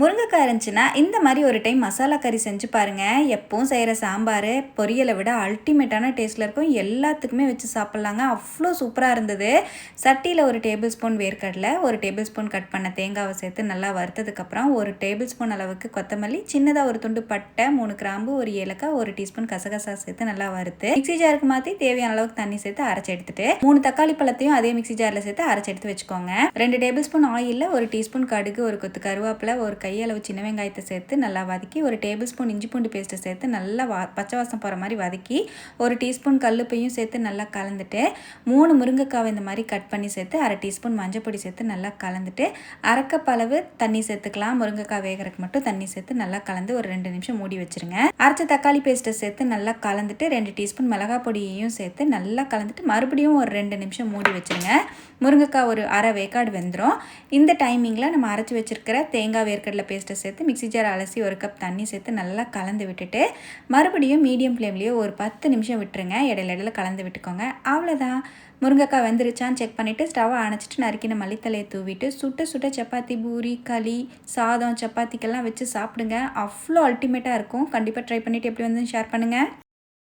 முருங்கைக்காய் இருந்துச்சுன்னா இந்த மாதிரி ஒரு டைம் மசாலா கறி செஞ்சு பாருங்கள். எப்பவும் செய்கிற சாம்பார் பொரியலை விட அல்டிமேட்டான டேஸ்ட்டில் இருக்கும். எல்லாத்துக்குமே வச்சு சாப்பிட்லாங்க. அவ்வளோ சூப்பராக இருந்தது. சட்டியில் ஒரு டேபிள் ஸ்பூன் வேர்க்கடலை, ஒரு டேபிள் ஸ்பூன் கட் பண்ண தேங்காவை சேர்த்து நல்லா வறுத்ததுக்கப்புறம் ஒரு டேபிள் ஸ்பூன் அளவுக்கு கொத்தமல்லி, சின்னதாக ஒரு துண்டு பட்டை, 3 கிராம்பு, ஒரு ஏலக்காய், ஒரு டீஸ்பூன் கசகசா சேர்த்து நல்லா வறுத்து மிக்ஸி ஜாருக்கு மாற்றி தேவையான அளவுக்கு தண்ணி சேர்த்து அரைச்சி எடுத்துட்டு 3 தக்காளி பழத்தையும் அதே மிக்ஸி ஜாரில் சேர்த்து அரைச்சி எடுத்து வச்சுக்கோங்க. 2 டேபிள் ஸ்பூன் ஆயிலில் ஒரு டீஸ்பூன் கடுகு, ஒரு கொத்து கருவேப்பிலை, ஒரு கையளவு சின்ன வெங்காயத்தை சேர்த்து நல்லா வதக்கி, ஒரு டேபிள் ஸ்பூன் இஞ்சி பூண்டு பேஸ்ட்டை சேர்த்து நல்லா பச்சை வாசம் போகிற மாதிரி வதக்கி, ஒரு டீஸ்பூன் கல்லுப்பையும் சேர்த்து நல்லா கலந்துட்டு 3 முருங்கைக்காவை இந்த மாதிரி கட் பண்ணி சேர்த்து அரை டீஸ்பூன் மஞ்சள் பொடி சேர்த்து நல்லா கலந்துட்டு அரைக்கப் அளவு தண்ணி சேர்த்துக்கலாம். முருங்கைக்காய் வேகிறதுக்கு மட்டும் தண்ணி சேர்த்து நல்லா கலந்து ஒரு 2 நிமிஷம் மூடி வச்சுருங்க. அரைச்ச தக்காளி பேஸ்ட்டை சேர்த்து நல்லா கலந்துட்டு 2 டீஸ்பூன் மிளகாய் பொடியையும் சேர்த்து நல்லா கலந்துட்டு மறுபடியும் ஒரு 2 நிமிஷம் மூடி வச்சுருங்க. முருங்கைக்காய் ஒரு அரை வேக்காடு வெந்துடும். இந்த டைமிங்கில் நம்ம அரைச்சி வச்சுருக்கிற தேங்காய் வேர்க்கடலை பேஸ்ட்டை சேர்த்து மிக்ஸி ஜார் அலசி ஒரு கப் தண்ணி சேர்த்து நல்லா கலந்து விட்டுட்டு மறுபடியும் மீடியம் ஃப்ளேம்லேயே ஒரு 10 நிமிஷம் விட்டுருங்க. இடையில கலந்து விட்டுக்கோங்க. அவ்வளோதான். முருங்கைக்காய் வெந்துருச்சான்னு செக் பண்ணிவிட்டு ஸ்டவ்வை அணைச்சிட்டு நறுக்கின மல்லித்தலையை தூவிட்டு சுட்ட சுட்ட சப்பாத்தி, பூரி, களி, சாதம், சப்பாத்திக்கெல்லாம் வச்சு சாப்பிடுங்க. அவ்வளோ அல்டிமேட்டாக இருக்கும். கண்டிப்பாக ட்ரை பண்ணிவிட்டு எப்படி வந்து ஷேர் பண்ணுங்கள்.